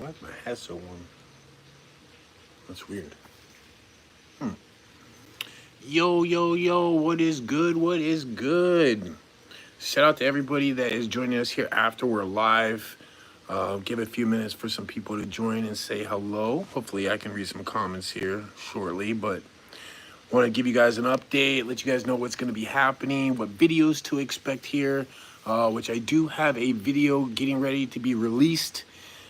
Why is my head so warm? That's weird. Yo, yo, yo, what is good? What is good? Shout out to everybody that is joining us here after we're live. Give a few minutes for some people to join and say hello. Hopefully, I can read some comments here shortly, but want to give you guys an update, let you guys know what's going to be happening, what videos to expect here, which I do have a video getting ready to be released.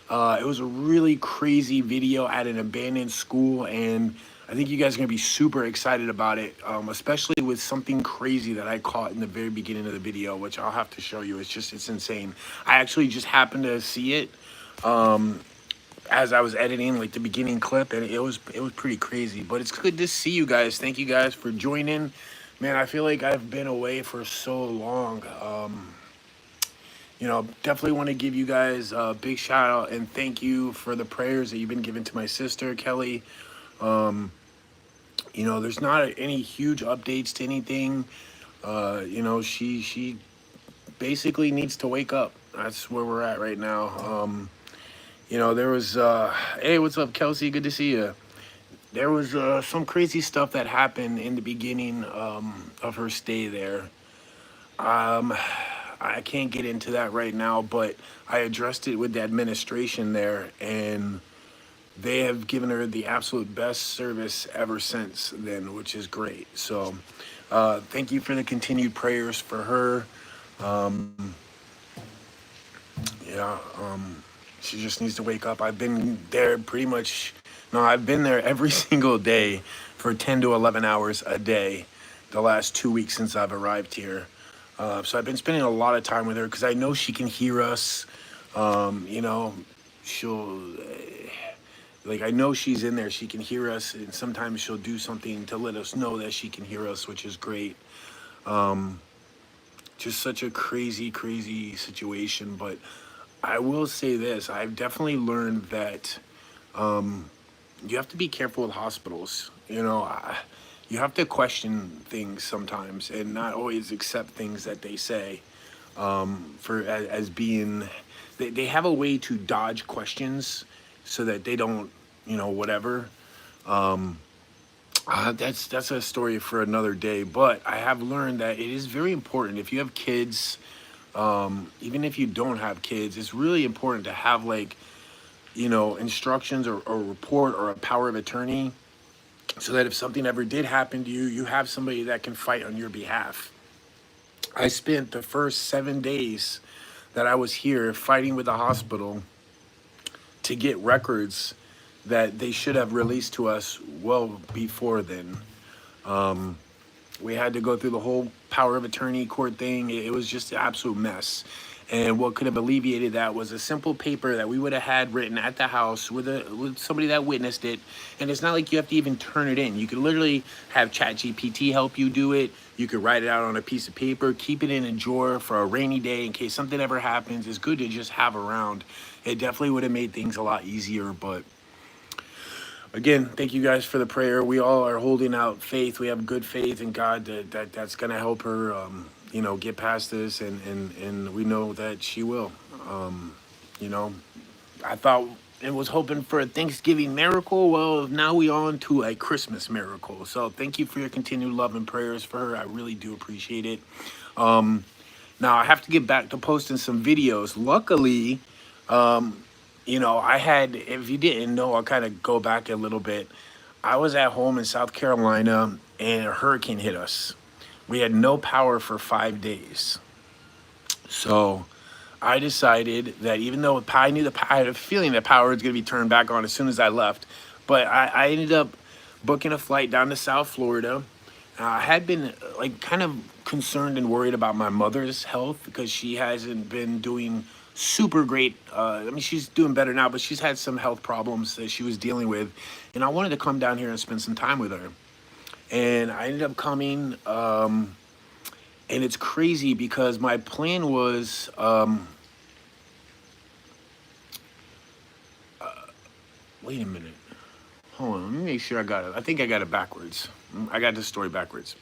It was a really crazy video at an abandoned school, and I think you guys are going to be super excited about it, especially with something crazy that I caught in the very beginning of the video, which I'll have to show you. It's insane. I actually just happened to see it as I was editing like the beginning clip, and it was pretty crazy. But it's good to see you guys. Thank you guys for joining. Man, I feel like I've been away for so long. Definitely want to give you guys a big shout out and thank you for the prayers that you've been giving to my sister, Kelly. There's not any huge updates to anything. She basically needs to wake up. That's where we're at right now. There was, hey, what's up, Kelsey? Good to see you. There was some crazy stuff that happened in the beginning of her stay there. I can't get into that right now, but I addressed it with the administration there, and they have given her the absolute best service ever since then, which is great. So thank you for the continued prayers for her. She just needs to wake up. I've been there I've been there every single day for 10 to 11 hours a day the last 2 weeks since I've arrived here. So I've been spending a lot of time with her because I know she can hear us. I know she's in there. She can hear us, and sometimes she'll do something to let us know that she can hear us, which is great. Just such a crazy, crazy situation. But I will say this. I've definitely learned that you have to be careful with hospitals. You have to question things sometimes and not always accept things that they say as being. They have a way to dodge questions so that they don't, whatever. That's a story for another day. But I have learned that it is very important if you have kids, even if you don't have kids, it's really important to have instructions or a report or a power of attorney, so that if something ever did happen to you, you have somebody that can fight on your behalf. I spent the first 7 days that I was here fighting with the hospital to get records that they should have released to us well before then. We had to go through the whole power of attorney court thing. It was just an absolute mess. And what could have alleviated that was a simple paper that we would have had written at the house with somebody that witnessed it. And it's not like you have to even turn it in. You could literally have ChatGPT help you do it. You could write it out on a piece of paper, keep it in a drawer for a rainy day in case something ever happens. It's good to just have around. It definitely would have made things a lot easier. But again, thank you guys for the prayer. We all are holding out faith. We have good faith in God that's going to help her get past this, and we know that she will. I thought it was hoping for a Thanksgiving miracle. Well, now we on to a Christmas miracle. So thank you for your continued love and prayers for her. I really do appreciate it. Now I have to get back to posting some videos. Luckily, I had, if you didn't know, I'll kind of go back a little bit. I was at home in South Carolina, and a hurricane hit us. We had no power for 5 days. So I decided that even though I had a feeling that power was going to be turned back on as soon as I left, but I ended up booking a flight down to South Florida. I had been kind of concerned and worried about my mother's health because she hasn't been doing super great. She's doing better now, but she's had some health problems that she was dealing with. And I wanted to come down here and spend some time with her. And I ended up coming, and it's crazy because my plan was, wait a minute, hold on, let me make sure I got it. I think I got it backwards. I got the story backwards.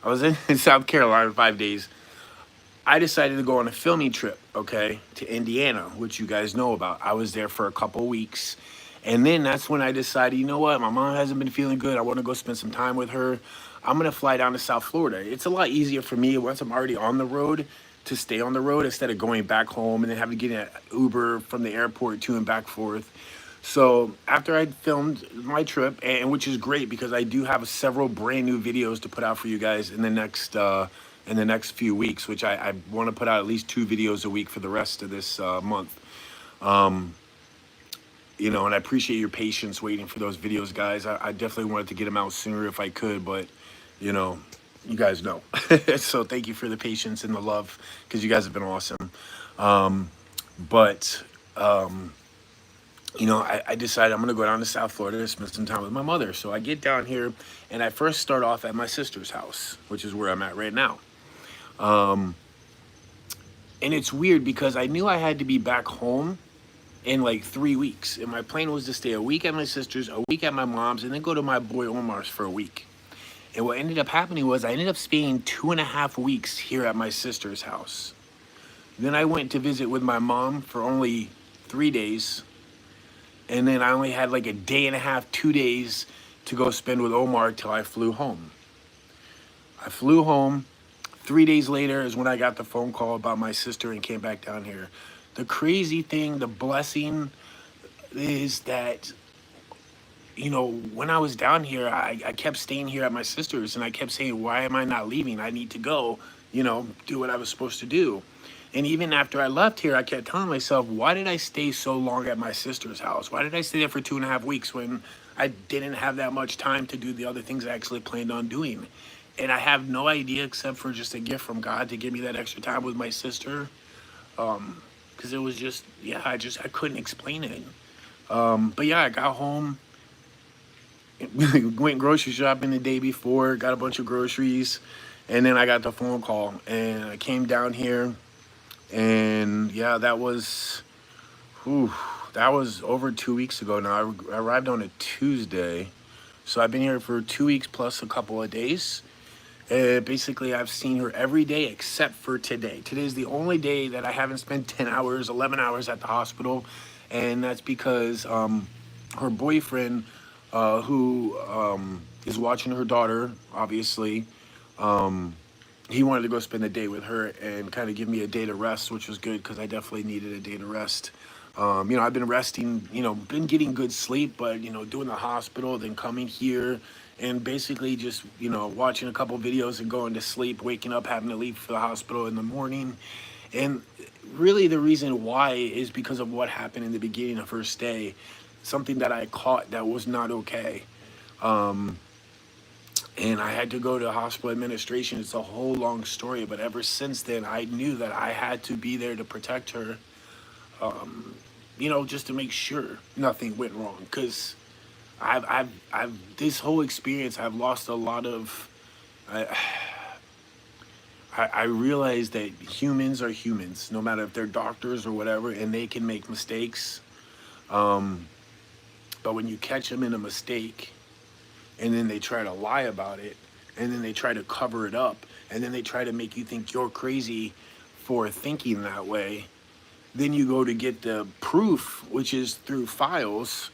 I was in South Carolina 5 days. I decided to go on a filming trip, okay, to Indiana, which you guys know about. I was there for a couple weeks. And then that's when I decided, you know what, my mom hasn't been feeling good. I want to go spend some time with her. I'm going to fly down to South Florida. It's a lot easier for me once I'm already on the road to stay on the road instead of going back home and then having to get an Uber from the airport to and back forth. So after I filmed my trip, and which is great because I do have several brand new videos to put out for you guys in the next few weeks, which I want to put out at least 2 videos a week for the rest of this month. You know, and I appreciate your patience waiting for those videos, guys. I definitely wanted to get them out sooner if I could, but you know, you guys know. So thank you for the patience and the love because you guys have been awesome. But you know, I decided I'm going to go down to South Florida to spend some time with my mother. So I get down here and I first start off at my sister's house, which is where I'm at right now. And it's weird because I knew I had to be back home in like 3 weeks. And my plan was to stay a week at my sister's, a week at my mom's, and then go to my boy Omar's for a week. And what ended up happening was I ended up spending 2.5 weeks here at my sister's house. Then I went to visit with my mom for only 3 days. And then I only had like a day and a half, 2 days to go spend with Omar till I flew home. I flew home. 3 days later is when I got the phone call about my sister and came back down here. The crazy thing, the blessing is that, you know, when I was down here, I kept staying here at my sister's and I kept saying, why am I not leaving? I need to go, you know, do what I was supposed to do. And even after I left here, I kept telling myself, why did I stay so long at my sister's house? Why did I stay there for 2.5 weeks when I didn't have that much time to do the other things I actually planned on doing? And I have no idea except for just a gift from God to give me that extra time with my sister. Because it was just, yeah, I couldn't explain it. But yeah, I got home, went grocery shopping the day before, got a bunch of groceries, and then I got the phone call. And I came down here. And yeah, that was over 2 weeks ago now. I arrived on a Tuesday. So I've been here for 2 weeks plus a couple of days. Basically, I've seen her every day except for today. Today's the only day that I haven't spent 10 hours, 11 hours at the hospital. And that's because her boyfriend, who is watching her daughter, obviously, he wanted to go spend the day with her and kind of give me a day to rest, which was good because I definitely needed a day to rest. You know, I've been resting, you know, been getting good sleep, but, you know, doing the hospital, then coming here and basically just, you know, watching a couple videos and going to sleep, waking up, having to leave for the hospital in the morning. And really the reason why is because of what happened in the beginning of her stay, something that I caught that was not okay. And I had to go to hospital administration. It's a whole long story, but ever since then, I knew that I had to be there to protect her, you know, just to make sure nothing went wrong. Because I've this whole experience, I've lost a lot of, I realized that humans are humans, no matter if they're doctors or whatever, and they can make mistakes. But when you catch them in a mistake, and then they try to lie about it, and then they try to cover it up, and then they try to make you think you're crazy for thinking that way, then you go to get the proof, which is through files,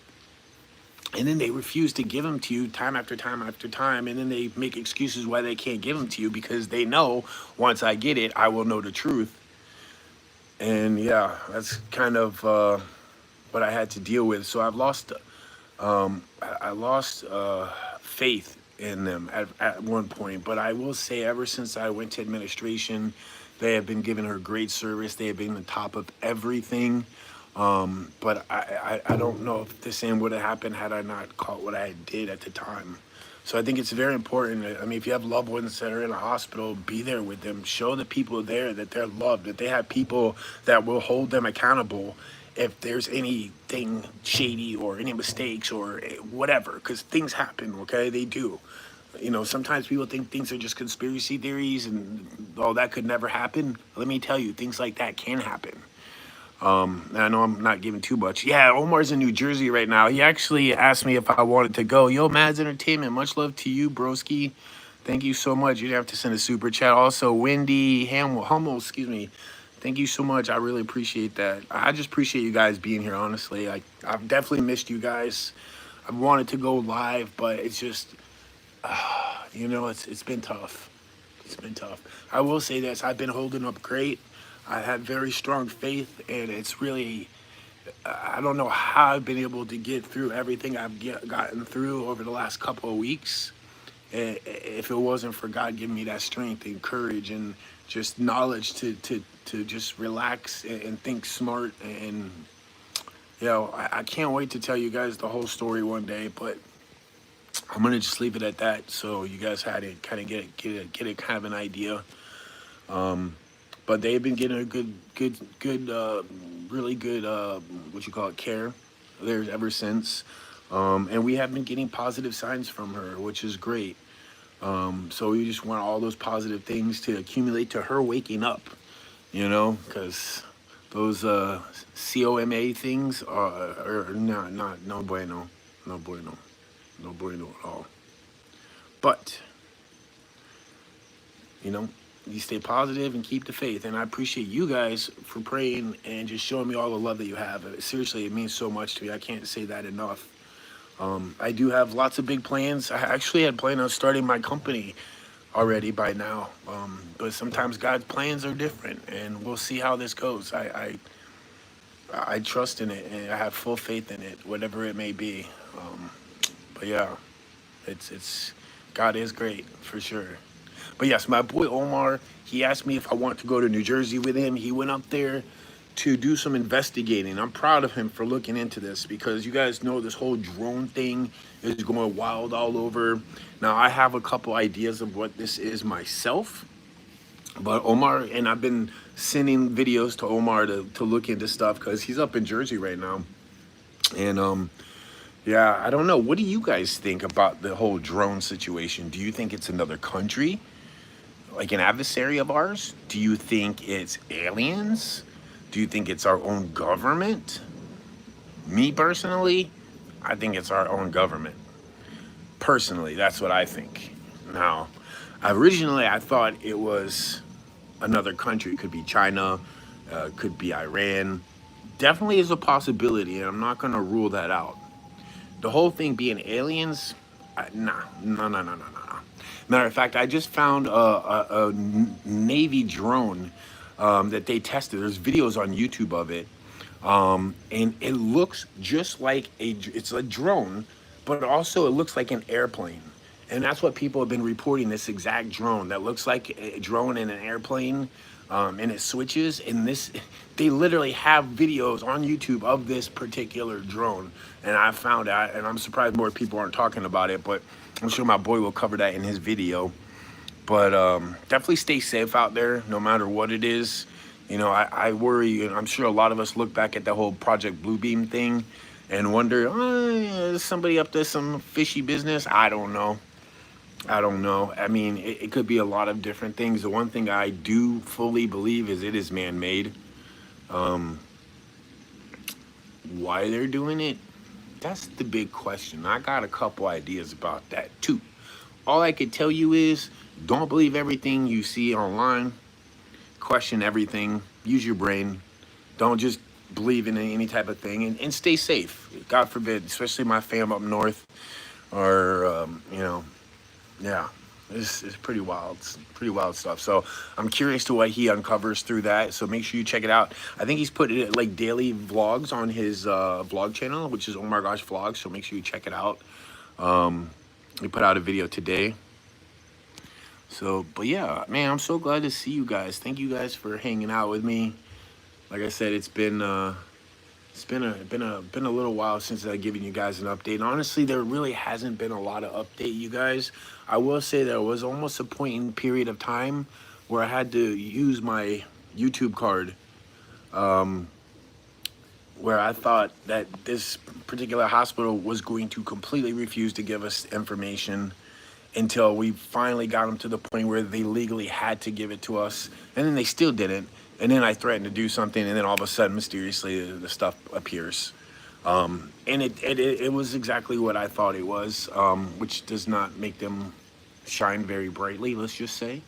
and then they refuse to give them to you time after time after time, and then they make excuses why they can't give them to you because they know once I get it, I will know the truth. And yeah, that's kind of what I had to deal with. So I've lost, I lost faith in them at one point, but I will say ever since I went to administration, they have been giving her great service. They have been on top of everything. But I don't know if the same would have happened had I not caught what I did at the time. So I think it's very important. I mean, if you have loved ones that are in a hospital, be there with them. Show the people there that they're loved, that they have people that will hold them accountable if there's anything shady or any mistakes or whatever, because things happen, okay? They do. You know, sometimes people think things are just conspiracy theories and, oh, that could never happen. Let me tell you, things like that can happen. And I know I'm not giving too much. Yeah, Omar's in New Jersey right now. He actually asked me if I wanted to go. Yo, Mads Entertainment, much love to you, broski. Thank you so much. You'd have to send a super chat. Also, Wendy Hummel, excuse me. Thank you so much. I really appreciate that. I just appreciate you guys being here, honestly. I've definitely missed you guys. I've wanted to go live, but it's just, it's been tough. It's been tough. I will say this, I've been holding up great. I have very strong faith, and it's really, I don't know how I've been able to get through everything gotten through over the last couple of weeks. If it wasn't for God giving me that strength and courage and just knowledge to just relax and think smart. And I can't wait to tell you guys the whole story one day, but I'm gonna just leave it at that, so you guys had to kind of get a kind of an idea. But they've been getting a good, really good, what you call it, care there ever since. And we have been getting positive signs from her, which is great. So we just want all those positive things to accumulate to her waking up, because those COMA things are not no bueno, no bueno, no bueno at all. But you stay positive and keep the faith. And I appreciate you guys for praying and just showing me all the love that you have. Seriously, it means so much to me. I can't say that enough. I do have lots of big plans. I actually had planned on starting my company already by now. But sometimes God's plans are different, and we'll see how this goes. I trust in it, and I have full faith in it, whatever it may be. But yeah, it's God is great for sure. But yes, my boy Omar, he asked me if I want to go to New Jersey with him. He went up there to do some investigating. I'm proud of him for looking into this, because you guys know this whole drone thing is going wild all over. Now, I have a couple ideas of what this is myself, but Omar, and I've been sending videos to Omar to look into stuff, because he's up in Jersey right now. And yeah, I don't know. What do you guys think about the whole drone situation? Do you think it's another country, like an adversary of ours? Do you think it's aliens? Do you think it's our own government? Me personally, I think it's our own government. Personally, that's what I think. Now, originally I thought it was another country. It could be China, could be Iran. Definitely is a possibility, and I'm not going to rule that out. The whole thing being aliens, no. Matter of fact, I just found a Navy drone that they tested. There's videos on YouTube of it, and it looks just like it's a drone, but also it looks like an airplane. And that's what people have been reporting, this exact drone that looks like a drone in an airplane, and it switches. And they literally have videos on YouTube of this particular drone. And I found out, and I'm surprised more people aren't talking about it, but I'm sure my boy will cover that in his video. But definitely stay safe out there, no matter what it is. I worry, and I'm sure a lot of us look back at the whole Project Bluebeam thing and wonder, is somebody up to some fishy business? I don't know. I mean, it could be a lot of different things. The one thing I do fully believe is it is man-made. Why they're doing it, that's the big question. I got a couple ideas about that too. All I could tell you is, don't believe everything you see online. Question everything. Use your brain. Don't just believe in any type of thing, and stay safe. God forbid, especially my fam up north, or yeah, it's pretty wild. It's pretty wild stuff. So I'm curious to what he uncovers through that. So make sure you check it out. I think he's put it like daily vlogs on his vlog channel, which is Omar Gosh Vlogs. So make sure you check it out. He put out a video today. So, but yeah, man, I'm so glad to see you guys. Thank you guys for hanging out with me. Like I said, it's been a little while since I've given you guys an update. Honestly, there really hasn't been a lot of update, you guys. I will say there was almost a point in period of time where I had to use my YouTube card, where I thought that this particular hospital was going to completely refuse to give us information until we finally got them to the point where they legally had to give it to us, and then they still didn't. And then I threatened to do something, and then all of a sudden, mysteriously, the stuff appears. And it was exactly what I thought it was, which does not make them shine very brightly, let's just say.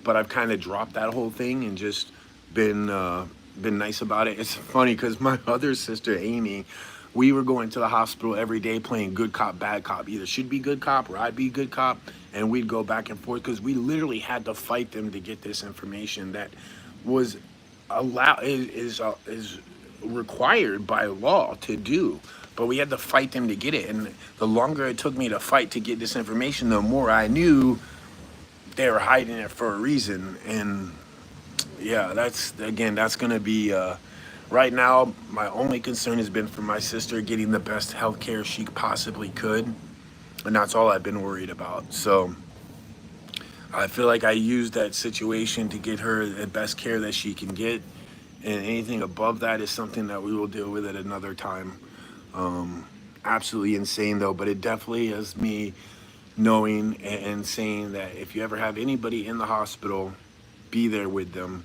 But I've kind of dropped that whole thing and just been nice about it. It's funny because my other sister Amy, we were going to the hospital every day playing good cop, bad cop. Either she'd be good cop or I'd be good cop, and we'd go back and forth because we literally had to fight them to get this information that was is required by law to do. But we had to fight them to get it, and the longer it took me to fight to get this information, the more I knew they were hiding it for a reason. And yeah, that's gonna be right now. My only concern has been for my sister getting the best health care she possibly could, and that's all I've been worried about. So I feel like I used that situation to get her the best care that she can get, and anything above that is something that we will deal with at another time. Absolutely insane though, but it definitely is me knowing and saying that if you ever have anybody in the hospital, be there with them.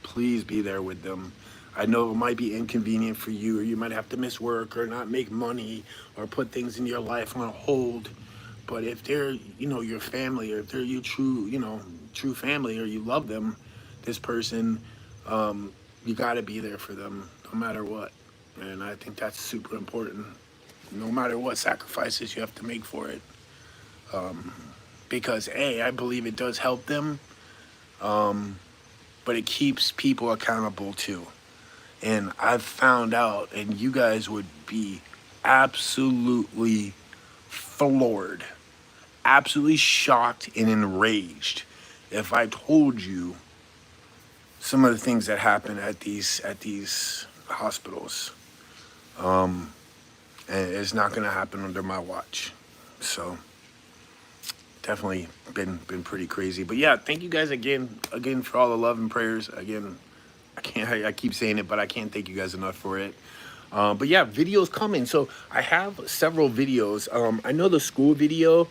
Please be there with them. I know it might be inconvenient for you, or you might have to miss work or not make money or put things in your life on hold. But if they're, your family, or if they're your true family, or you love them, this person, you got to be there for them no matter what. And I think that's super important, no matter what sacrifices you have to make for it. Because I believe it does help them, but it keeps people accountable too. And I've found out, and you guys would be absolutely floored, absolutely shocked and enraged if I told you some of the things that happen at these hospitals. And it's not going to happen under my watch. So definitely been pretty crazy. But yeah, thank you guys again for all the love and prayers. Again, I keep saying it, but I can't thank you guys enough for it. But yeah, videos coming. So I have several videos. I know the school video,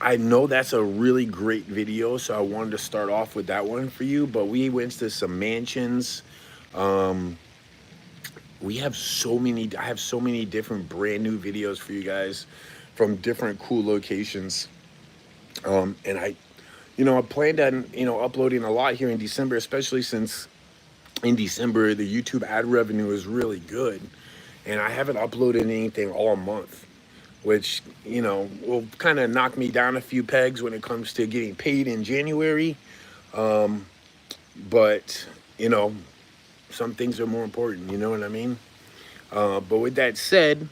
I know that's a really great video, so I wanted to start off with that one for you. But we went to some mansions. I have so many different brand new videos for you guys from different cool locations. And I planned on, uploading a lot here in December, especially since in December, the YouTube ad revenue is really good. And I haven't uploaded anything all month, which, will kind of knock me down a few pegs when it comes to getting paid in January. But, some things are more important, you know what I mean? But with that said,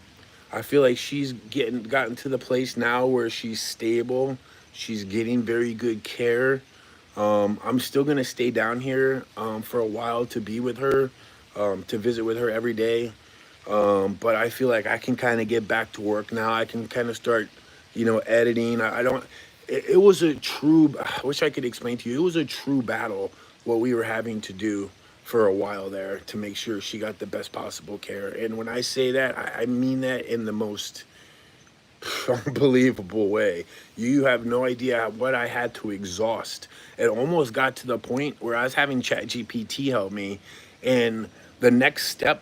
I feel like she's gotten to the place now where she's stable. She's getting very good care. I'm still going to stay down here for a while to be with her, to visit with her every day. But I feel like I can kind of get back to work now. I can kind of start, editing. It was a true, I wish I could explain to you, it was a true battle what we were having to do for a while there to make sure she got the best possible care. And when I say that, I mean that in the most unbelievable way. You have no idea what I had to exhaust. It almost got to the point where I was having ChatGPT help me, and the next step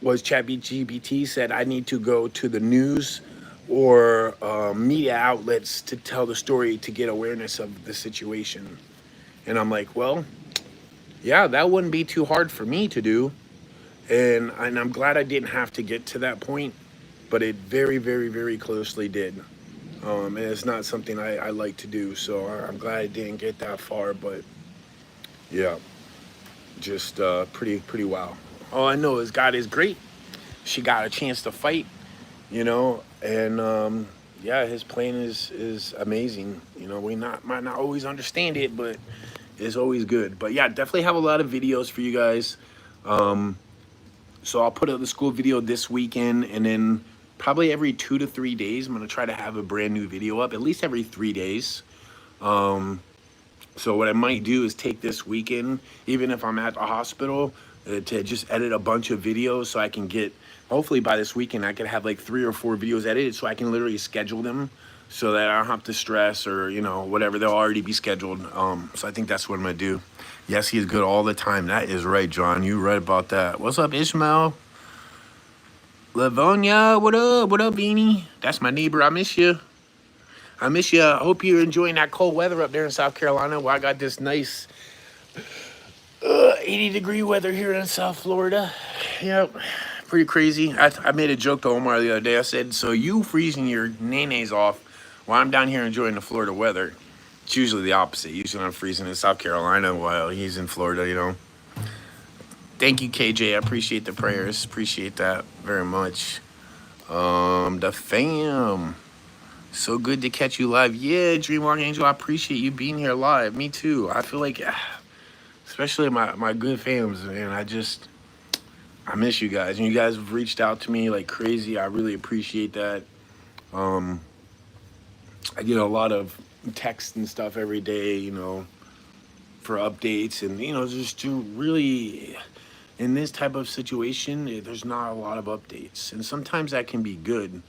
was ChatGPT said I need to go to the news or media outlets to tell the story to get awareness of the situation. And I'm like, well, yeah, that wouldn't be too hard for me to do. And I'm glad I didn't have to get to that point, but it very, very, very closely did. And it's not something I like to do, so I'm glad I didn't get that far. But yeah, just pretty wow. All I know is God is great. She got a chance to fight, and yeah, His plan is amazing. We might not always understand it, but it's always good. But yeah, definitely have a lot of videos for you guys. So I'll put out the school video this weekend, and then probably every 2 to 3 days, I'm going to try to have a brand new video up, at least every 3 days. So what I might do is take this weekend, even if I'm at the hospital, to just edit a bunch of videos so I can get, hopefully by this weekend, I could have like 3 or 4 videos edited so I can literally schedule them so that I don't have to stress or, whatever, they'll already be scheduled. So I think that's what I'm going to do. Yes, He is good all the time. That is right, John. You right about that. What's up, Ishmael? Livonia, what up? What up, Beanie? That's my neighbor. I miss you. I miss you. I hope you're enjoying that cold weather up there in South Carolina. Well, I got this nice 80-degree weather here in South Florida. Yep, pretty crazy. I made a joke to Omar the other day. I said, so you freezing your nays off while I'm down here enjoying the Florida weather. It's usually the opposite. Usually I'm freezing in South Carolina while he's in Florida, you know. Thank you, KJ. I appreciate the prayers. Appreciate that very much. The fam. So good to catch you live. Yeah, Dreamwalk Angel, I appreciate you being here live. Me too. I feel like, especially my good fams, man, I miss you guys. And you guys have reached out to me like crazy. I really appreciate that. I get a lot of texts and stuff every day, you know, for updates. And, you know, just to really, in this type of situation, there's not a lot of updates. And sometimes that can be good.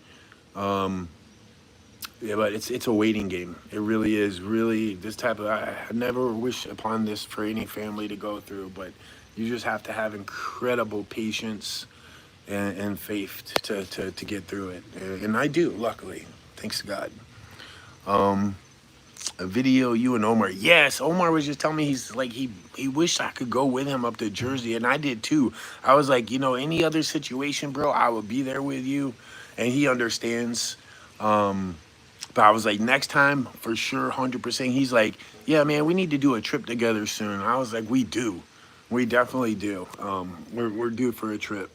Yeah, but it's a waiting game. It really is. Really, this type of, I never wish upon this for any family to go through, but you just have to have incredible patience and faith to get through it. And I do, luckily. Thanks to God. A video, you and Omar. Yes, Omar was just telling me he's like, he wished I could go with him up to Jersey, and I did too. I was like, you know, any other situation, bro, I would be there with you. And he understands. But I was like, next time, for sure, 100%. He's like, yeah, man, we need to do a trip together soon. I was like, we do. We definitely do. We're due for a trip.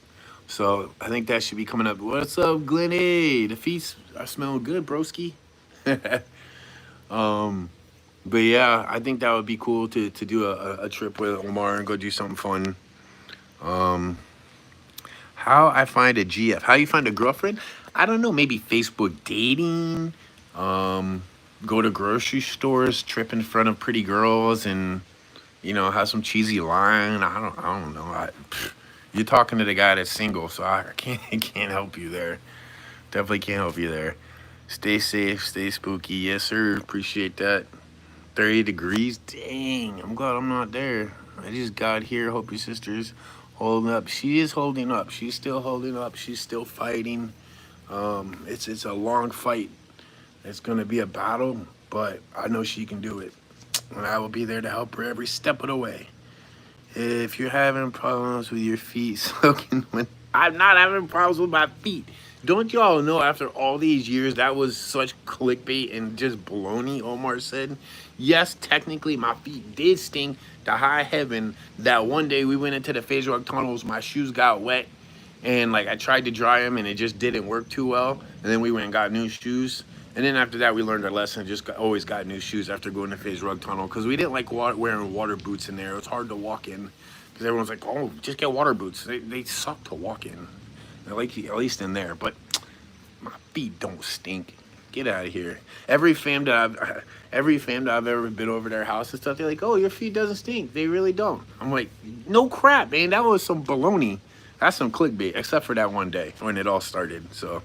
So I think that should be coming up. What's up, Glenny? The feet are smelling good, broski. But yeah, I think that would be cool to do a trip with Omar and go do something fun. How I find a GF? How you find a girlfriend? I don't know. Maybe Facebook dating. Go to grocery stores, trip in front of pretty girls, and you know, have some cheesy line. I don't know. You're talking to the guy that's single, so I can't help you there. Definitely can't help you there. Stay safe, stay spooky. Yes, sir. Appreciate that. 30 degrees. Dang, I'm glad I'm not there. I just got here. Hope your sister's holding up. She is holding up. She's still holding up. She's still fighting. It's a long fight. It's gonna be a battle, but I know she can do it. And I will be there to help her every step of the way. If you're having problems with your feet soaking when I'm not having problems with my feet. Don't y'all know after all these years that was such clickbait and just baloney, Omar said? Yes, technically my feet did stink to high heaven. That one day we went into the phase rug tunnels, my shoes got wet, and like I tried to dry them and it just didn't work too well. And then we went and got new shoes. And then after that, we learned our lesson. Always got new shoes after going to phase rug tunnel because we didn't like wearing water boots in there. It was hard to walk in because everyone's like, "Oh, just get water boots." They suck to walk in. I like at least in there, but my feet don't stink. Get out of here. Every fam that I've ever been over their house and stuff, they're like, "Oh, your feet doesn't stink." They really don't. I'm like, no crap, man. That was some baloney. That's some clickbait. Except for that one day when it all started. So.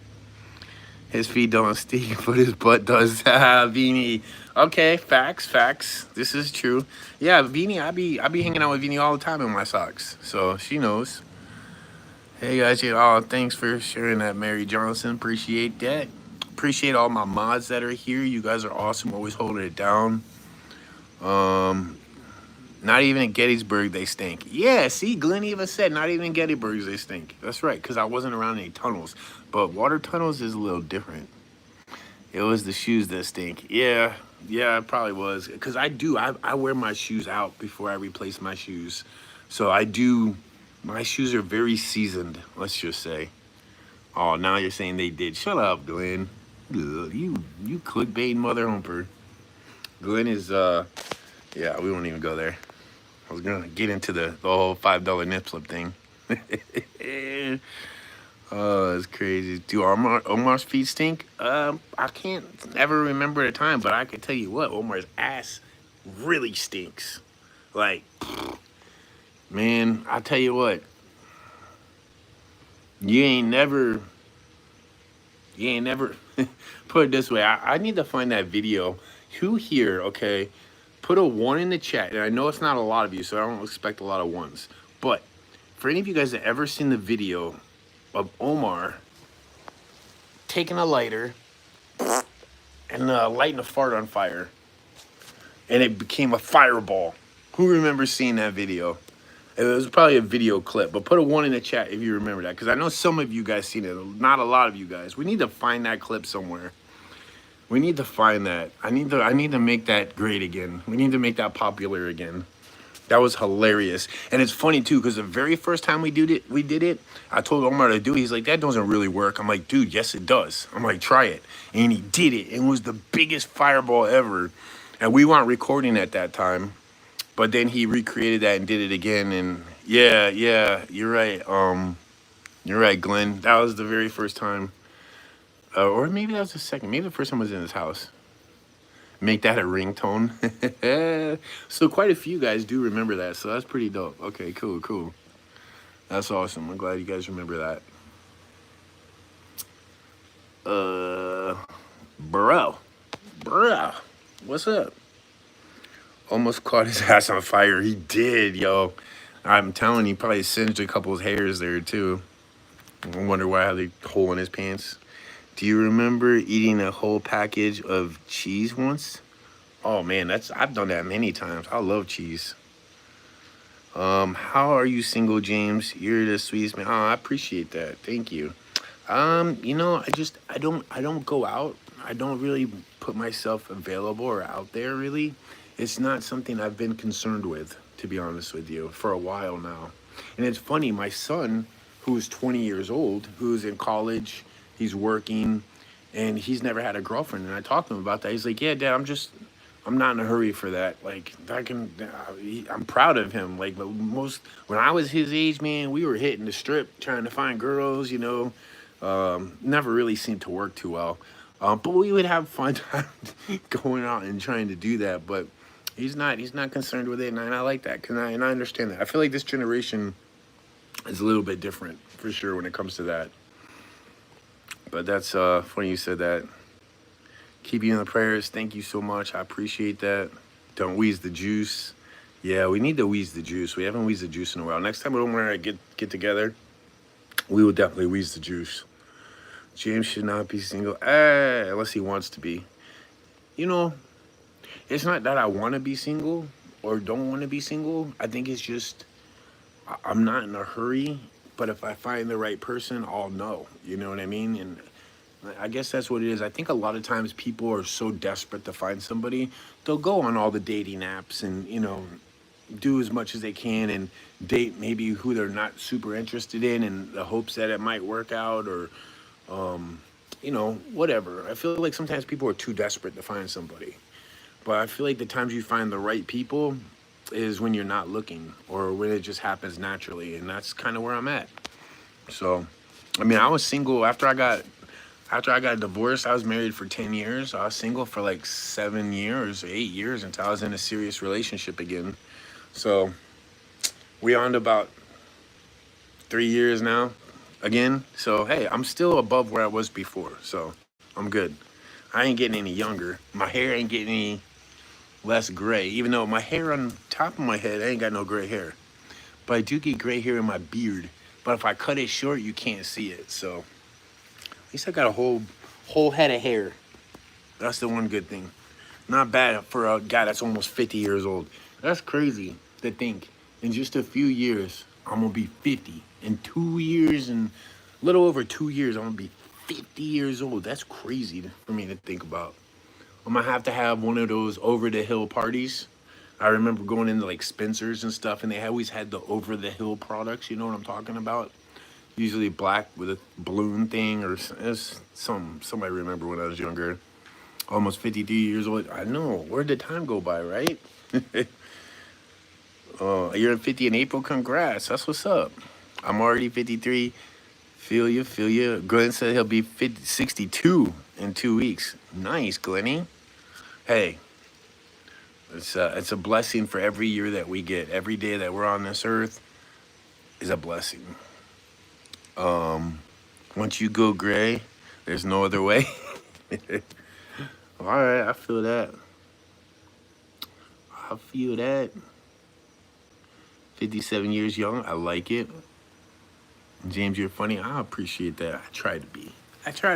His feet don't stink, but his butt does. Beanie. Okay, facts. This is true. Yeah, Beanie, I be hanging out with Beanie all the time in my socks. So she knows. Hey guys, thanks for sharing that, Mary Johnson. Appreciate that. Appreciate all my mods that are here. You guys are awesome, always holding it down. Not even in Gettysburg they stink. Yeah, see, Glenn even said not even in Gettysburg they stink. That's right, because I wasn't around any tunnels. But water tunnels is a little different. It was the shoes that stink. Yeah, it probably was. Because I wear my shoes out before I replace my shoes. So my shoes are very seasoned, let's just say. Oh, now you're saying they did. Shut up, Glenn. Ugh, you clickbait mother humper. Glenn is, yeah, we won't even go there. I was gonna get into the whole $5 nip slip thing. Oh, it's crazy. Do Omar's feet stink? I can't ever remember a time, but I can tell you what, Omar's ass really stinks. Like, man, I tell you what, you ain't never put it this way. I need to find that video. Who here, okay? Put a 1 in the chat, and I know it's not a lot of you, so I don't expect a lot of 1s. But for any of you guys that ever seen the video of Omar taking a lighter and lighting a fart on fire, and it became a fireball. Who remembers seeing that video? It was probably a video clip, but put a 1 in the chat if you remember that, because I know some of you guys seen it. Not a lot of you guys. We need to find that clip somewhere. We need to find that. I need to make that great again. We need to make that popular again. That was hilarious. And it's funny too, because the very first time we did it, I told Omar to do it. He's like, that doesn't really work. I'm like, dude, yes it does. I'm like, try it. And he did it. It was the biggest fireball ever. And we weren't recording at that time. But then he recreated that and did it again. And yeah, you're right. You're right, Glenn. That was the very first time. Or maybe that was the second. Maybe the first time was in his house. Make that a ringtone. So quite a few guys do remember that. So that's pretty dope. Okay, cool. That's awesome. I'm glad you guys remember that. Bro. What's up? Almost caught his ass on fire. He did, yo. I'm telling you, he probably singed a couple of hairs there, too. I wonder why I had a hole in his pants. Do you remember eating a whole package of cheese once? Oh, man, I've done that many times. I love cheese. How are you single, James? You're the sweetest man. Oh, I appreciate that. Thank you. You know, I don't go out. I don't really put myself available or out there, really. It's not something I've been concerned with, to be honest with you, for a while now. And it's funny, my son, who's 20 years old, who's in college, he's working, and he's never had a girlfriend. And I talked to him about that. He's like, yeah, Dad, I'm not in a hurry for that. Like, I'm proud of him. Like, when I was his age, man, we were hitting the strip, trying to find girls, you know. Never really seemed to work too well. But we would have fun time going out and trying to do that. But he's not concerned with it, and I like that, and I understand that. I feel like this generation is a little bit different, for sure, when it comes to that. But that's funny you said that. Keep you in the prayers. Thank you so much. I appreciate that. Don't wheeze the juice. Yeah, we need to wheeze the juice. We haven't wheezed the juice in a while. Next time Omar and I get together, we will definitely wheeze the juice. James should not be single, unless he wants to be. You know, it's not that I want to be single or don't want to be single. I think it's just I'm not in a hurry. But if I find the right person, I'll know. You know what I mean? And I guess that's what it is. I think a lot of times people are so desperate to find somebody, they'll go on all the dating apps and, you know, do as much as they can and date maybe who they're not super interested in the hopes that it might work out, or you know, whatever. I feel like sometimes people are too desperate to find somebody. But I feel like the times you find the right people is when you're not looking, or when it just happens naturally, and that's kind of where I'm at. So, I mean, I was single after I got divorced. I was married for 10 years. I was single for like 7 years, 8 years, until I was in a serious relationship again. So, we on to about 3 years now again. So, hey, I'm still above where I was before, so I'm good. I ain't getting any younger. My hair ain't getting any less gray, even though my hair on top of my head, I ain't got no gray hair. But I do get gray hair in my beard. But if I cut it short, you can't see it. So at least I got a whole head of hair. That's the one good thing. Not bad for a guy that's almost 50 years old. That's crazy to think. In just a few years, I'm gonna be 50. In 2 years, and a little over 2 years, I'm gonna be 50 years old. That's crazy for me to think about. I'm gonna have to have one of those over the hill parties. I remember going into like Spencer's and stuff, and they always had the over the hill products. You know what I'm talking about? Usually black with a balloon thing, or somebody remember when I was younger. Almost 53 years old. I know. Where'd the time go by, right? You're 50 in April. Congrats. That's what's up. I'm already 53. Feel you. Glenn said he'll be 62 in 2 weeks. Nice, Glenny. Hey, it's a blessing for every year that we get. Every day that we're on this earth is a blessing. Once you go gray, there's no other way. All right, I feel that. 57 years young, I like it. James, you're funny. I appreciate that. I try to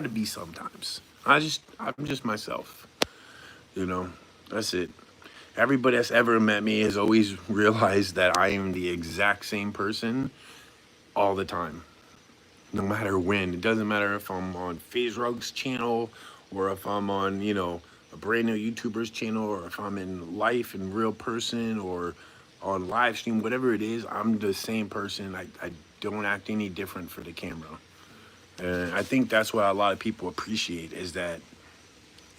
be sometimes. I'm just myself. You know, that's it. Everybody that's ever met me has always realized that I am the exact same person all the time, no matter when. It doesn't matter if I'm on FaZe Rug's channel or if I'm on, a brand new YouTuber's channel, or if I'm in life in real person or on live stream, whatever it is, I'm the same person. I don't act any different for the camera. And I think that's what a lot of people appreciate is that,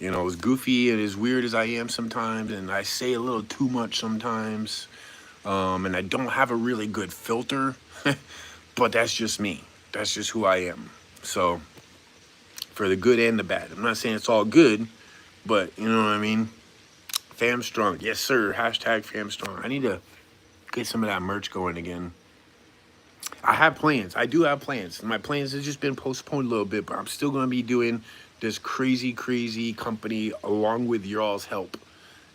as goofy and as weird as I am sometimes, and I say a little too much sometimes, and I don't have a really good filter, but that's just me. That's just who I am. So, for the good and the bad. I'm not saying it's all good, but you know what I mean? Fam strong. Yes, sir. Hashtag fam strong. I need to get some of that merch going again. I have plans. I do have plans. My plans have just been postponed a little bit, but I'm still going to be doing this crazy, crazy company along with y'all's help.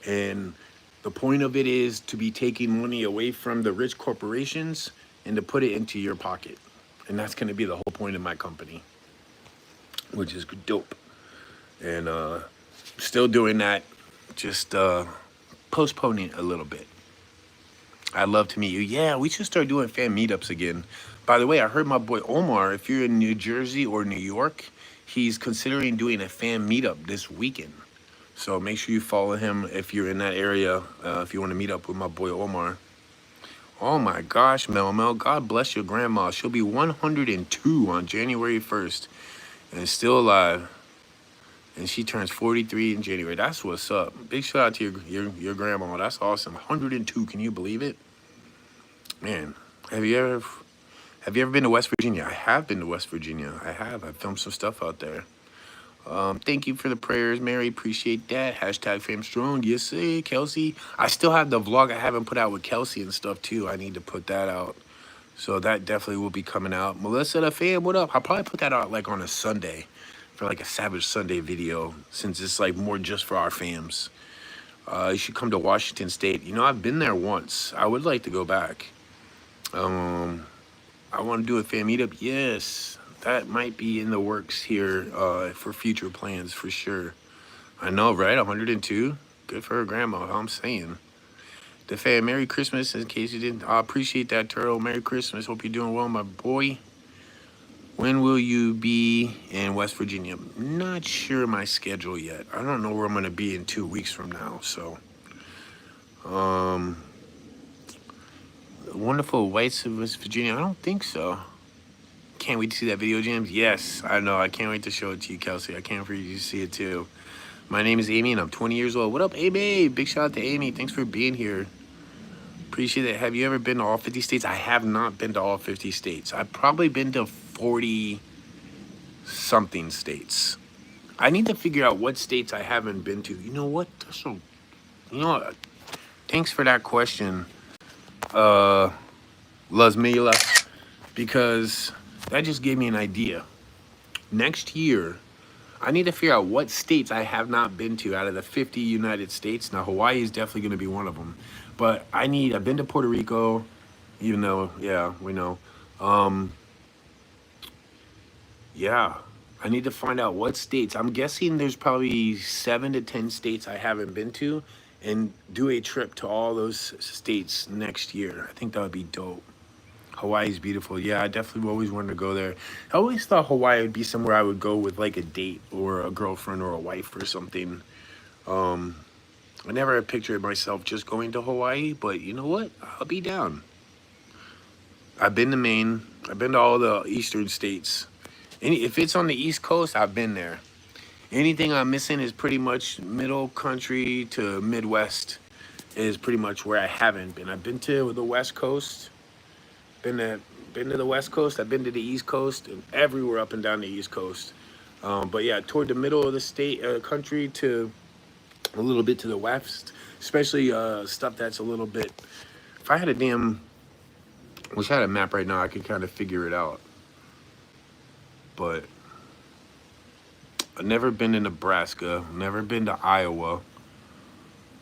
And the point of it is to be taking money away from the rich corporations and to put it into your pocket. And that's going to be the whole point of my company, which is dope. And still doing that, just postponing a little bit. I'd love to meet you. Yeah, we should start doing fan meetups again. By the way, I heard my boy Omar, if you're in New Jersey or New York, he's considering doing a fan meetup this weekend. So make sure you follow him if you're in that area, if you want to meet up with my boy Omar. Oh my gosh, Mel, God bless your grandma. She'll be 102 on January 1st and still alive. And she turns 43 in January. That's what's up. Big shout out to your grandma. That's awesome. 102. Can you believe it? Man, have you ever been to West Virginia? I have been to West Virginia. I have. I filmed some stuff out there. Thank you for the prayers, Mary. Appreciate that. Hashtag fam strong. Yes, sir. Kelsey. I still have the vlog I haven't put out with Kelsey and stuff too. I need to put that out. So that definitely will be coming out. Melissa the fam, what up? I'll probably put that out like on a Sunday for like a Savage Sunday video, since it's like more just for our fams. You should come to Washington State. I've been there once. I would like to go back. I want to do a fan meetup. Yes, that might be in the works here for future plans for sure. I know, right? 102. Good for her grandma. I'm saying. The fan, Merry Christmas. In case you didn't, I appreciate that, Turtle. Merry Christmas. Hope you're doing well, my boy. When will you be in West Virginia? Not sure my schedule yet. I don't know where I'm going to be in 2 weeks from now. So, wonderful whites of West Virginia. I don't think so. Can't wait to see that video, James. Yes, I know. I can't wait to show it to you, Kelsey. I can't wait for you to see it too. My name is Amy, and I'm 20 years old. What up, Amy? Big shout out to Amy. Thanks for being here. Appreciate it. Have you ever been to all 50 states? I have not been to all 50 states. I've probably been to 40-something states. I need to figure out what states I haven't been to. You know what? Thanks for that question, Lasmila, because that just gave me an idea. Next year, I need to figure out what states I have not been to out of the 50 United States. Now, Hawaii is definitely going to be one of them. But I've been to Puerto Rico, even though, yeah, we know. Yeah, I need to find out what states. I'm guessing there's probably 7 to 10 states I haven't been to, and do a trip to all those states next year. I think that would be dope. Hawaii's beautiful. Yeah, I definitely always wanted to go there. I always thought Hawaii would be somewhere I would go with like a date or a girlfriend or a wife or something. I never had pictured myself just going to Hawaii, but you know what? I'll be down. I've been to Maine. I've been to all the eastern states. If it's on the East Coast, I've been there. Anything I'm missing is pretty much middle country to Midwest is pretty much where I haven't been. I've been to the West Coast. Been to the West Coast. I've been to the East Coast and everywhere up and down the East Coast. But yeah, toward the middle of the state, country to a little bit to the west, especially stuff that's a little bit. If I had wish I had a map right now, I could kind of figure it out. But I've never been to Nebraska. Never been to Iowa.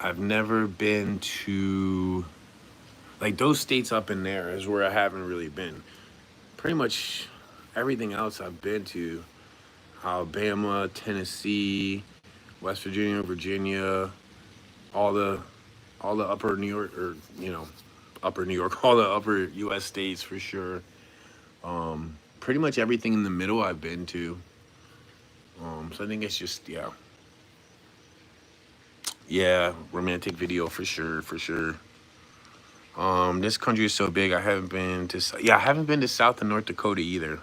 I've never been to, like, those states up in there is where I haven't really been. Pretty much everything else I've been to, Alabama, Tennessee, West Virginia, Virginia, all the all the upper New York, or upper New York, all the upper U.S. states for sure. Pretty much everything in the middle I've been to. So I think it's just yeah, romantic video for sure, for sure. This country is so big. I haven't been to I haven't been to South and North Dakota either.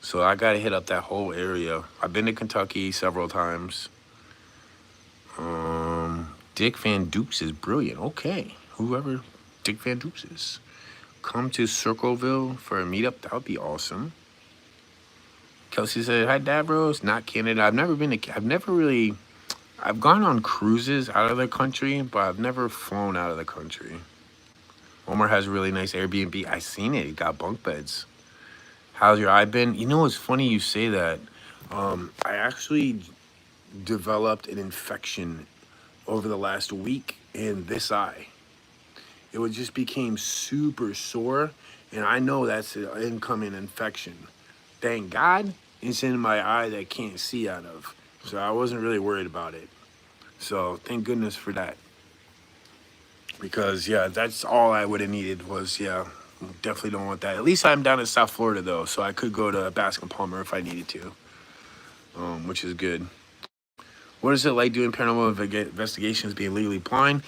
So I gotta hit up that whole area. I've been to Kentucky several times. Dick Van Dukes is brilliant. Okay, whoever Dick Van Dukes is, come to Circleville for a meetup. That would be awesome. Kelsey said, "Hi, Davros. Not Canada. I've never been to. I've never really. I've gone on cruises out of the country, but I've never flown out of the country." Omar has a really nice Airbnb. I seen it. He got bunk beds. How's your eye been? You know, it's funny you say that. I actually developed an infection over the last week in this eye. Just became super sore, and I know that's an incoming infection. Thank God it's in my eye that I can't see out of. So I wasn't really worried about it. So thank goodness for that. Because yeah, that's all I would have needed was definitely don't want that. At least I'm down in South Florida though, so I could go to Baskin Palmer if I needed to, which is good. What is it like doing paranormal investigations being legally blind?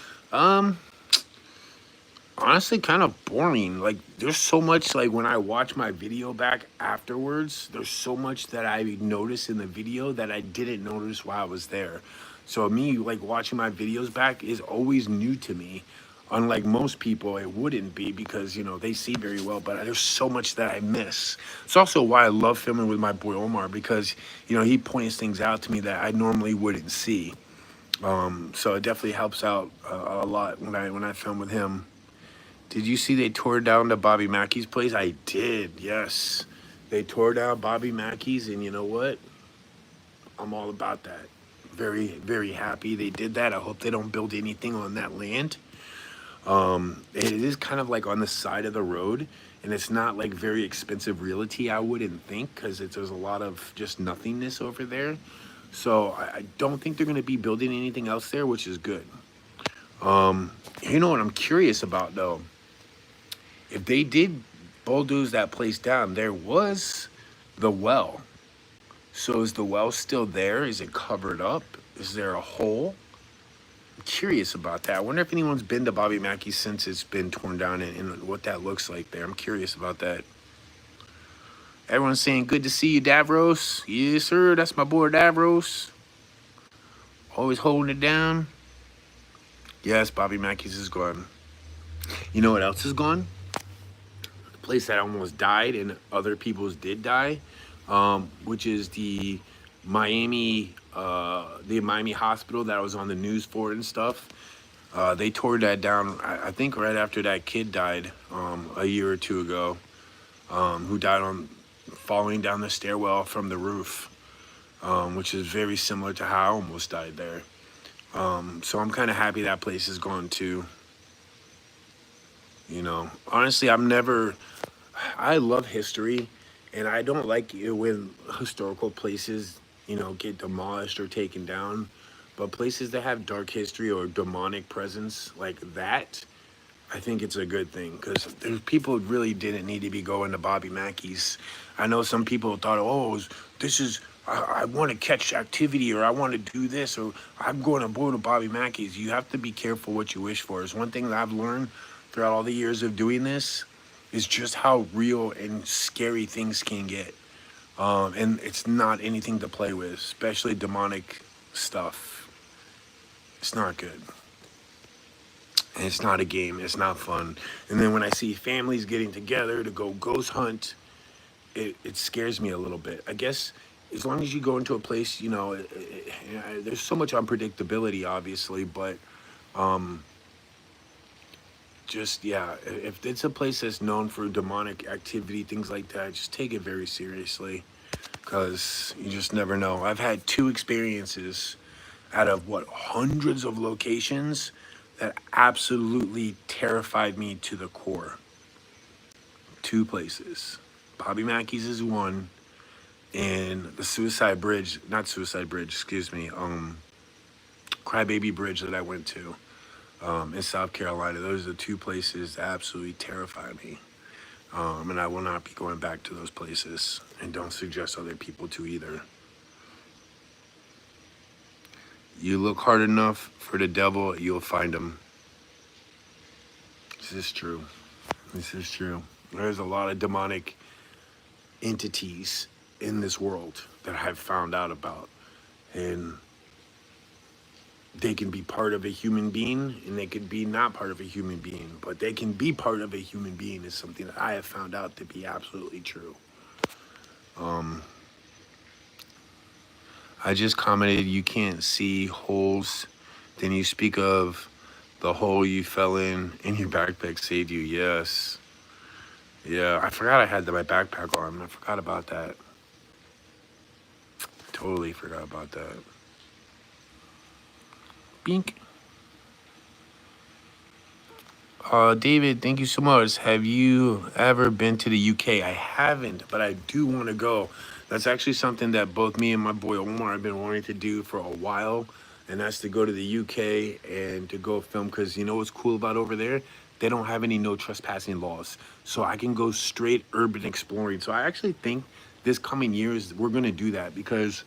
Honestly, kind of boring. Like, there's so much, like, when I watch my video back afterwards, there's so much that I noticed in the video that I didn't notice while I was there. So me, like, watching my videos back is always new to me. Unlike most people, it wouldn't be because, they see very well, but there's so much that I miss. It's also why I love filming with my boy Omar because, he points things out to me that I normally wouldn't see. So it definitely helps out a lot when I film with him. Did you see they tore down the Bobby Mackey's place? I did, yes. They tore down Bobby Mackey's, and you know what? I'm all about that. Very, very happy they did that. I hope they don't build anything on that land. It is kind of like on the side of the road, and it's not like very expensive realty, I wouldn't think, because there's a lot of just nothingness over there. So I don't think they're going to be building anything else there, which is good. You know what I'm curious about, though? If they did bulldoze that place down, there was the well. So is the well still there? Is it covered up? Is there a hole? I'm curious about that. I wonder if anyone's been to Bobby Mackey since it's been torn down and what that looks like there. I'm curious about that. Everyone's saying, good to see you, Davros. Yes, sir. That's my boy, Davros. Always holding it down. Yes, Bobby Mackey's is gone. You know what else is gone? Place that almost died and other people's did die, which is the Miami hospital that I was on the news for and stuff. They tore that down, I think right after that kid died a year or two ago, who died on falling down the stairwell from the roof, which is very similar to how I almost died there. So I'm kind of happy that place is gone too. Honestly, I love history, and I don't like it when historical places, get demolished or taken down. But places that have dark history or demonic presence like that, I think it's a good thing because people really didn't need to be going to Bobby Mackey's. I know some people thought, I want to catch activity or I want to do this or I'm going to go to Bobby Mackey's. You have to be careful what you wish for. It's one thing that I've learned throughout all the years of doing this is just how real and scary things can get. And it's not anything to play with, especially demonic stuff. It's not good. And it's not a game. It's not fun. And then when I see families getting together to go ghost hunt, it scares me a little bit. I guess as long as you go into a place, there's so much unpredictability, obviously, but if it's a place that's known for demonic activity, things like that, just take it very seriously because you just never know. I've had 2 experiences out of hundreds of locations that absolutely terrified me to the core. 2 places. Bobby Mackey's is one, and the Crybaby Bridge that I went to in South Carolina. Those are the two places that absolutely terrify me. And I will not be going back to those places, and don't suggest other people to either. You look hard enough for the devil, you'll find him. This is true. This is true. There's a lot of demonic entities in this world that I've found out about. And they can be part of a human being, and they could be not part of a human being. But they can be part of a human being is something that I have found out to be absolutely true. I just commented, you can't see holes. Then you speak of the hole you fell in and your backpack saved you. Yes. Yeah, I forgot I had my backpack on. I forgot about that. Totally forgot about that. Bink. David, thank you so much. Have you ever been to the UK? I haven't, but I do want to go. That's actually something that both me and my boy Omar have been wanting to do for a while, and that's to go to the UK and to go film, because you know what's cool about over there? They don't have any no trespassing laws. So I can go straight urban exploring. So I actually think this coming years we're going to do that, because,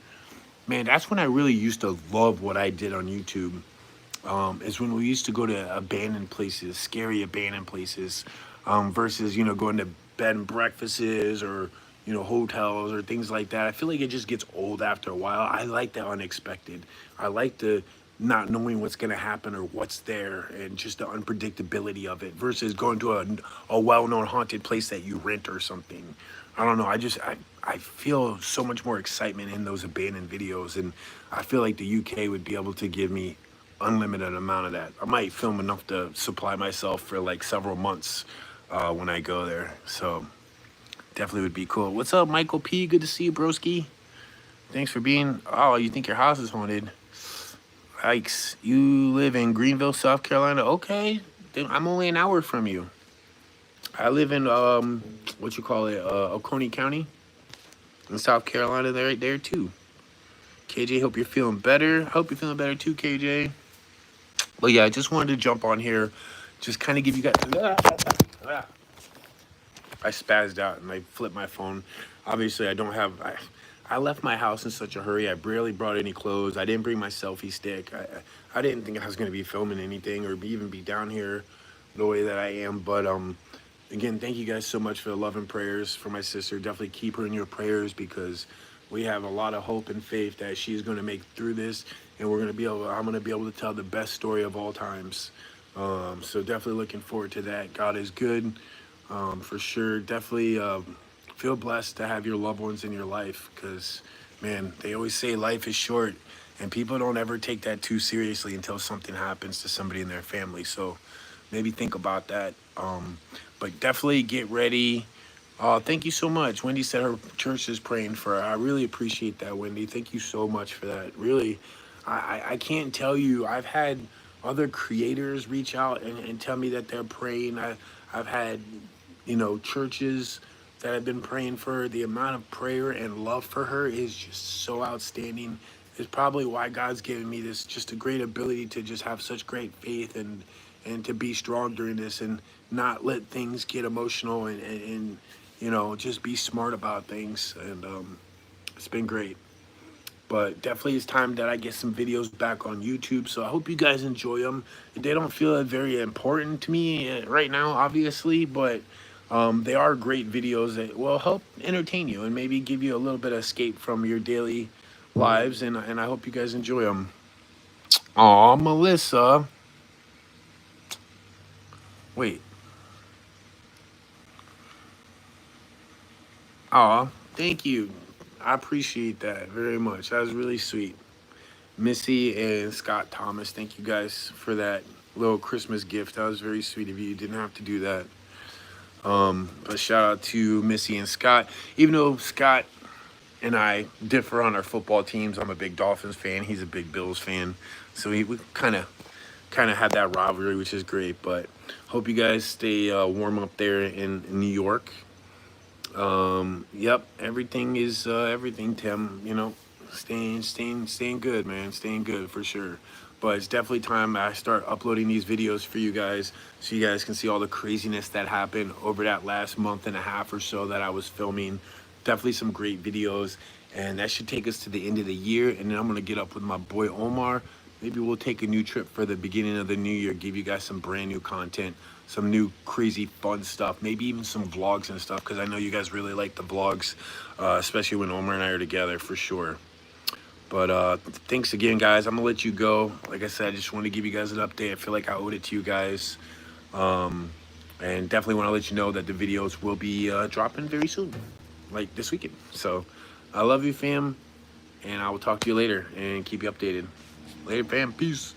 man, that's when I really used to love what I did on YouTube. Is when we used to go to abandoned places, scary abandoned places, versus, you know, going to bed and breakfasts or, you know, hotels or things like that. I feel like it just gets old after a while. I like the unexpected. I like the not knowing what's going to happen or what's there, and just the unpredictability of it, versus going to a well-known haunted place that you rent or something. I don't know. I feel so much more excitement in those abandoned videos, and I feel like the UK would be able to give me unlimited amount of that. I might film enough to supply myself for like several months when I go there. So definitely would be cool. What's up, Michael P? Good to see you, broski. Thanks for being. Oh, you think your house is haunted? Yikes. You live in Greenville, South Carolina? Okay. Then I'm only an hour from you. I live in what you call it, Oconee County in South Carolina. They're right there too. KJ, hope you're feeling better. Hope you're feeling better too, KJ. But yeah, I just wanted to jump on here, just kind of give you guys. I spazzed out and I flipped my phone. Obviously, I don't have. I left my house in such a hurry. I barely brought any clothes. I didn't bring my selfie stick. I didn't think I was going to be filming anything or even be down here the way that I am. But again, thank you guys so much for the love and prayers for my sister. Definitely keep her in your prayers, because we have a lot of hope and faith that she's going to make it through this, and we're going to be able. I'm going to be able to tell the best story of all times. So definitely looking forward to that. God is good, for sure. Definitely feel blessed to have your loved ones in your life, because, man, they always say life is short, and people don't ever take that too seriously until something happens to somebody in their family. So maybe think about that. But definitely get ready. Thank you so much. Wendy said her church is praying for her. I really appreciate that, Wendy. Thank you so much for that. Really, I can't tell you. I've had other creators reach out and tell me that they're praying. I've had, you know, churches that have been praying for her. The amount of prayer and love for her is just so outstanding. It's probably why God's given me this, just a great ability to just have such great faith and to be strong during this, and not let things get emotional, and you know, just be smart about things. And it's been great. But definitely it's time that I get some videos back on YouTube. So I hope you guys enjoy them. They don't feel very important to me right now, obviously, but they are great videos that will help entertain you and maybe give you a little bit of escape from your daily lives. And I hope you guys enjoy them. Aw, Melissa. Wait. Aw, thank you. I appreciate that very much. That was really sweet. Missy and Scott Thomas, thank you guys for that little Christmas gift. That was very sweet of you. You didn't have to do that. But shout out to Missy and Scott. Even though Scott and I differ on our football teams, I'm a big Dolphins fan. He's a big Bills fan. So we kind of had that rivalry, which is great. But hope you guys stay warm up there in New York. Yep, everything is everything, Tim. You know, staying good, man. Staying good for sure. But it's definitely time I start uploading these videos for you guys, so you guys can see all the craziness that happened over that last month and a half or so that I was filming. Definitely some great videos, and that should take us to the end of the year. And then I'm gonna get up with my boy Omar. Maybe we'll take a new trip for the beginning of the new year, give you guys some brand new content, some new crazy fun stuff, maybe even some vlogs and stuff, because I know you guys really like the vlogs, especially when Omar and I are together, for sure. But thanks again, guys. I'm gonna let you go. Like I said, I just want to give you guys an update. I feel like I owed it to you guys. And definitely want to let you know that the videos will be dropping very soon, like this weekend. So I love you, fam, and I will talk to you later and keep you updated. Later, fam. Peace.